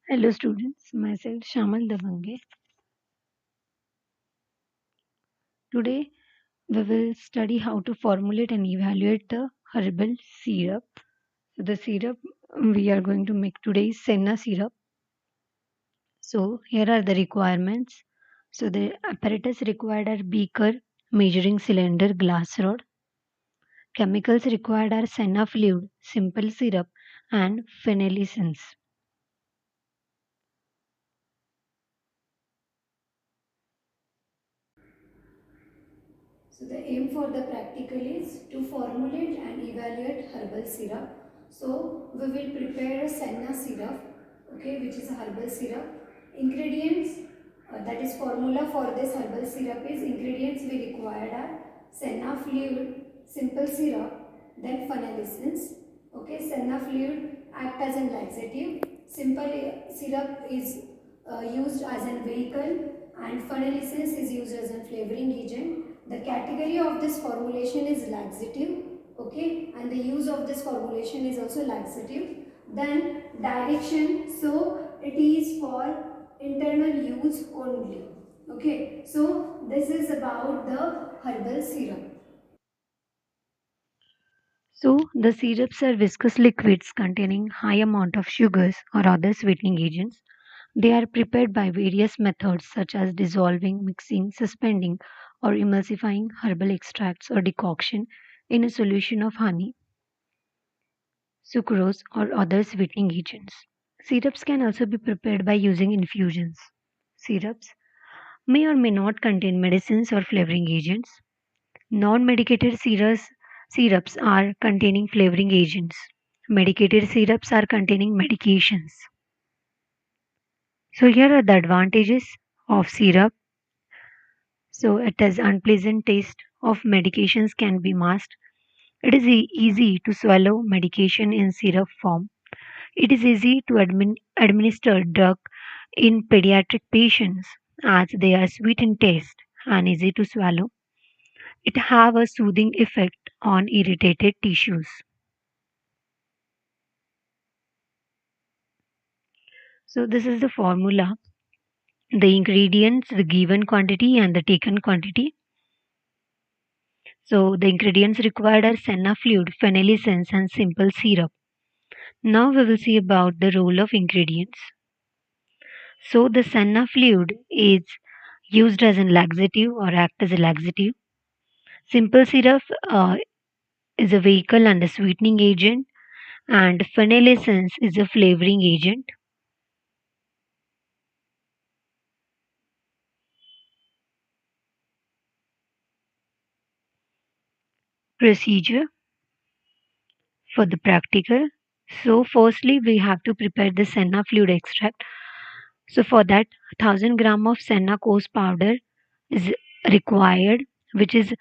Hello students, myself Shamal Davange. Today we will study how to formulate and evaluate the herbal syrup. So the syrup we are going to make today is senna syrup. So here are the requirements. So the apparatus required are beaker, measuring cylinder, glass rod. Chemicals required are senna fluid, simple syrup and phenyl essence. So the aim for the practical is to formulate and evaluate herbal syrup. So we will prepare a senna syrup, okay, which is a herbal syrup. Ingredients, that is formula for this herbal syrup is ingredients we required are senna fluid, simple syrup, then phenyl essence. Okay, senna fluid act as a laxative. Simple syrup is used as a vehicle and phenyl essence is used as a flavoring agent. The category of this formulation is laxative, okay, and the use of this formulation is also laxative. Then direction, so it is for internal use only, okay. So this is about the herbal syrup. So the syrups are viscous liquids containing high amount of sugars or other sweetening agents. They are prepared by various methods such as dissolving, mixing, suspending, or emulsifying herbal extracts or decoction in a solution of honey, sucrose, or other sweetening agents. Syrups can also be prepared by using infusions. Syrups may or may not contain medicines or flavoring agents. Non-medicated syrups are containing flavoring agents. Medicated syrups are containing medications. So here are the advantages of syrup. So it has unpleasant taste of medications can be masked. It is easy to swallow medication in syrup form. It is easy to administer drug in pediatric patients as they are sweet in taste and easy to swallow. It have a soothing effect on irritated tissues. So this is the formula. The ingredients, the given quantity and the taken quantity. So the ingredients required are senna fluid, phenyl essence and simple syrup. Now we will see about the role of ingredients. So the senna fluid is used as a laxative or act as a laxative. Simple syrup is a vehicle and a sweetening agent, and phenyl essence is a flavoring agent. Procedure for the practical. So firstly, we have to prepare the senna fluid extract. So for that, 1000 gram of senna coarse powder is required, which is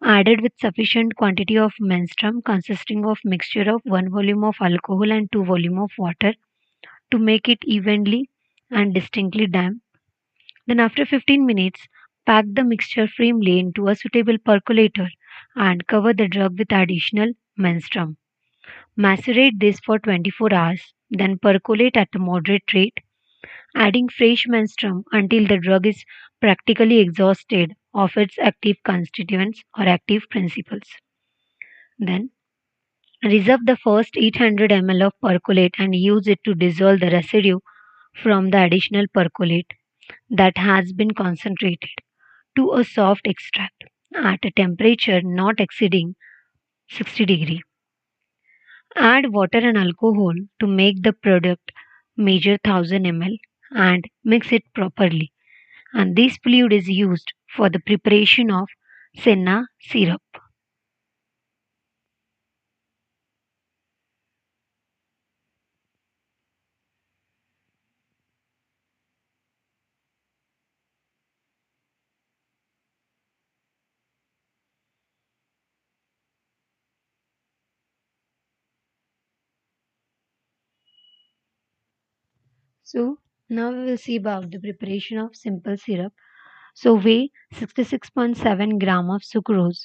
added with sufficient quantity of menstruum consisting of mixture of 1 volume of alcohol and 2 volume of water to make it evenly and distinctly damp. Then after 15 minutes, pack the mixture firmly into a suitable percolator and cover the drug with additional menstruum. Macerate this for 24 hours, then percolate at a moderate rate, adding fresh menstruum until the drug is practically exhausted of its active constituents or active principles. Then reserve the first 800 ml of percolate and use it to dissolve the residue from the additional percolate that has been concentrated to a soft extract at a temperature not exceeding 60 degree. Add water and alcohol to make the product measure 1000 ml and mix it properly. And this fluid is used for the preparation of senna syrup. So now we will see about the preparation of simple syrup. So weigh 66.7 gram of sucrose,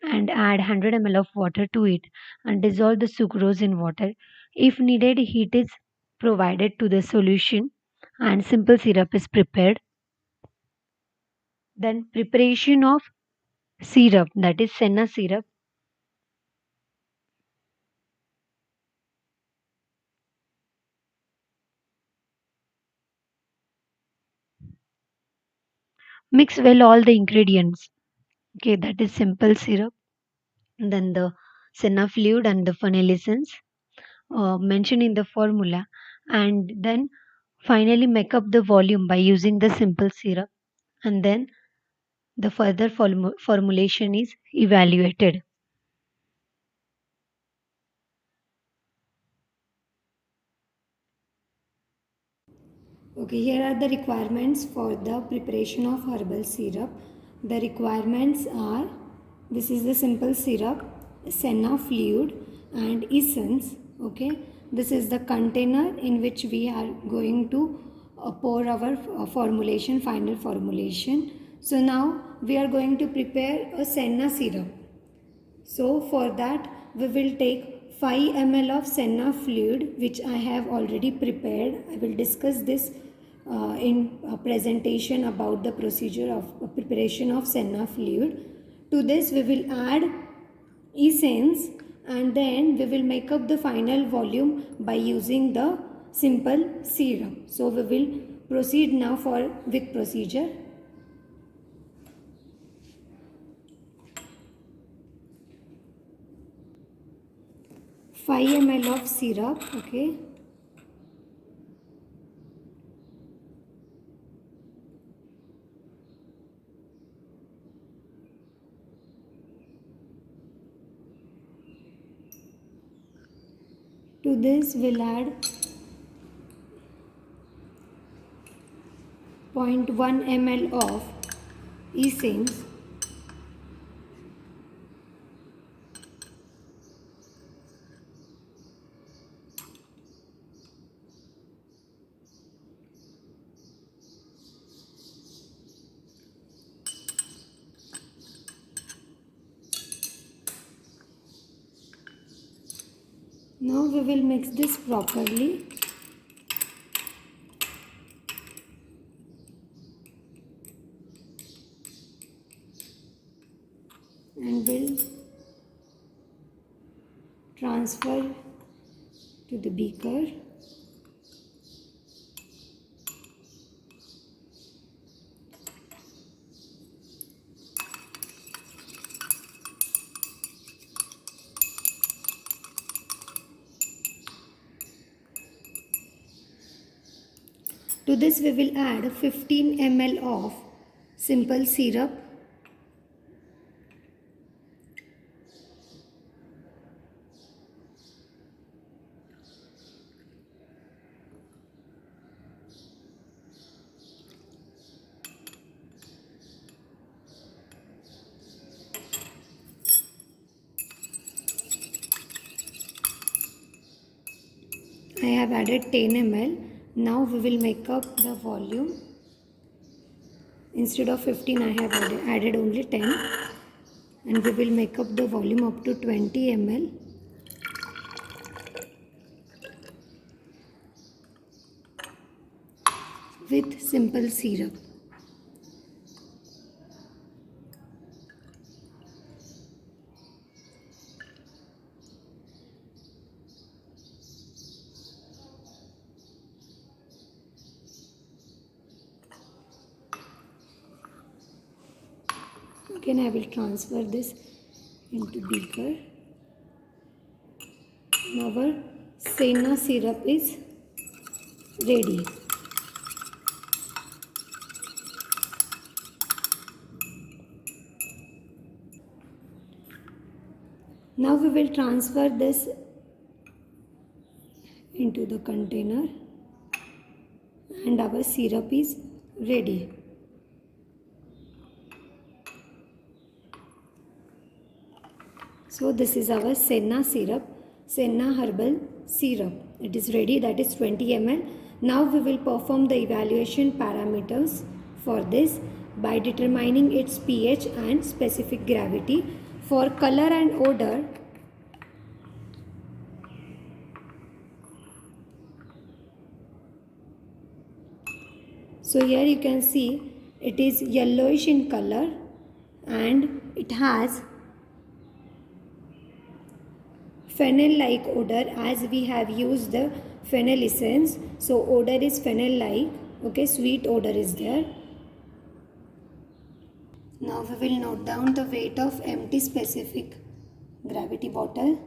and add 100 ml of water to it and dissolve the sucrose in water. If needed, heat is provided to the solution and simple syrup is prepared. Then preparation of syrup, that is senna syrup. Mix well all the ingredients. Okay, that is simple syrup. Then the senna fluid and the vanilla essence mentioned in the formula, and then finally make up the volume by using the simple syrup, and then the further formulation is evaluated. Okay, here are the requirements for the preparation of herbal syrup. The requirements are, this is the simple syrup, senna fluid and essence. Okay, this is the container in which we are going to pour our formulation, final formulation. So now we are going to prepare a senna syrup. So for that we will take 5 ml of senna fluid which I have already prepared. I will discuss this in a presentation about the procedure of preparation of senna fluid. To this we will add essence and then we will make up the final volume by using the simple syrup. So we will proceed now for with procedure. 5 ml of syrup. Okay, to this we'll add 0.1 ml of essence. Now we will mix this properly. And will transfer to the beaker. To this we will add 15 ml of simple syrup. I have added 10 ml. Now we will make up the volume. Instead of 15 I have added only 10, and we will make up the volume up to 20 ml. With simple syrup. Again I will transfer this into beaker. Now our senna syrup is ready. Now we will transfer this into the container and our syrup is ready. So this is our senna syrup, senna herbal syrup. It is ready, that is 20 ml. Now we will perform the evaluation parameters for this by determining its pH and specific gravity. For color and odor, so here you can see it is yellowish in color and it has phenol like odor, as we have used the phenol essence. So odor is phenol like, okay, sweet odor is there. Now we will note down the weight of empty specific gravity bottle,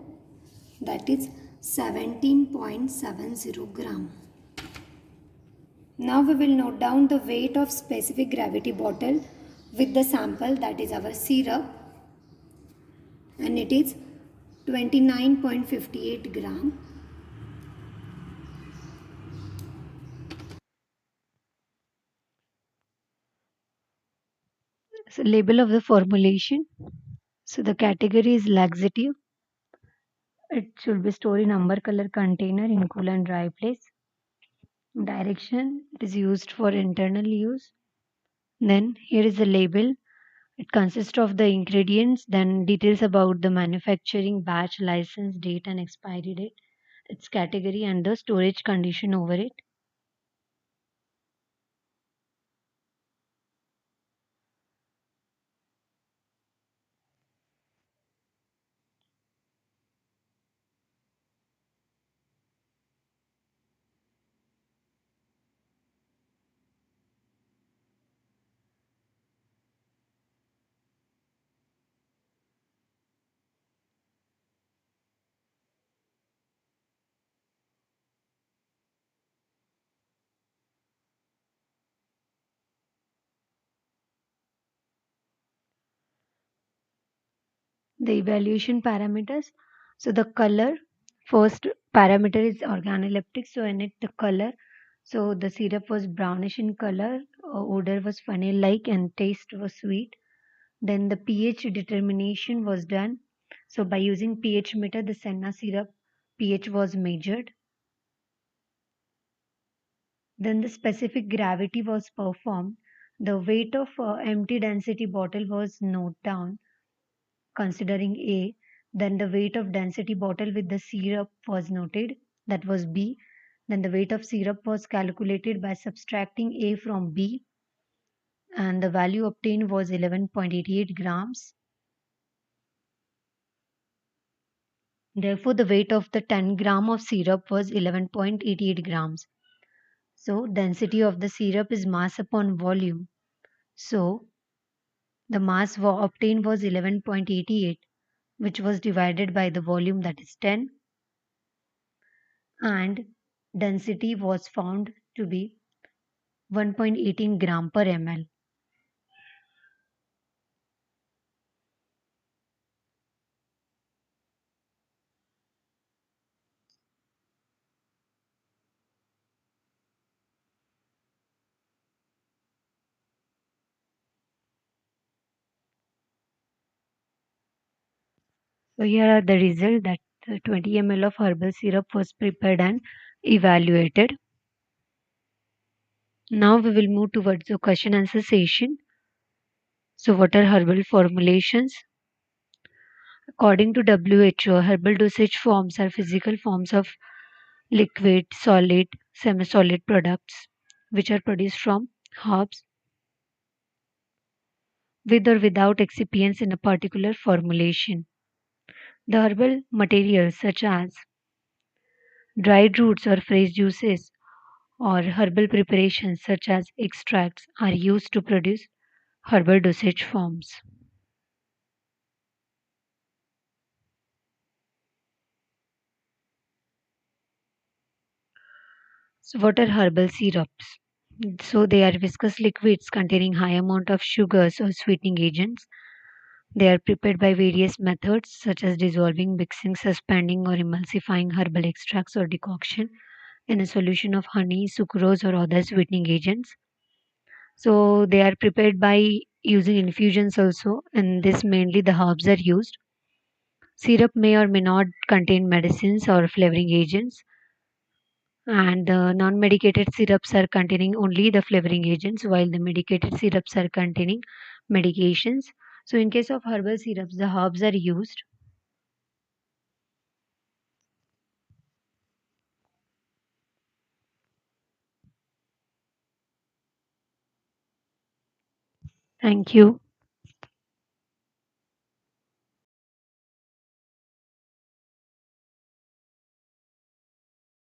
that is 17.70 gram. Now we will note down the weight of specific gravity bottle with the sample, that is our syrup, and it is 29.58 gram. So label of the formulation. So the category is laxative. It should be stored in amber color container in cool and dry place. Direction, it is used for internal use. Then here is the label. It consists of the ingredients, then details about the manufacturing, batch, license, date and expiry date, its category and the storage condition over it. The evaluation parameters. So the color, first parameter is organoleptic. So in it the color. So the syrup was brownish in color, odor was funnel-like, and taste was sweet. Then the pH determination was done. So by using pH meter, the senna syrup pH was measured. Then the specific gravity was performed. The weight of empty density bottle was noted down considering A. Then the weight of density bottle with the syrup was noted, that was B. Then the weight of syrup was calculated by subtracting A from B, and the value obtained was 11.88 grams. Therefore, the weight of the 10 gram of syrup was 11.88 grams. So, density of the syrup is mass upon volume. So, the mass obtained was 11.88, which was divided by the volume, that is 10, and density was found to be 1.18 gram per ml. So here are the results, that 20 ml of herbal syrup was prepared and evaluated. Now we will move towards the question answer session. So what are herbal formulations? According to WHO, herbal dosage forms are physical forms of liquid, solid, semi-solid products which are produced from herbs with or without excipients in a particular formulation. The herbal materials such as dried roots or fresh juices or herbal preparations such as extracts are used to produce herbal dosage forms. So what are herbal syrups? So they are viscous liquids containing high amount of sugars or sweetening agents. They are prepared by various methods such as dissolving, mixing, suspending or emulsifying herbal extracts or decoction in a solution of honey, sucrose or other sweetening agents. So they are prepared by using infusions also, and this mainly the herbs are used. Syrup may or may not contain medicines or flavoring agents, and the non-medicated syrups are containing only the flavoring agents, while the medicated syrups are containing medications. So in case of herbal syrups, the herbs are used. Thank you.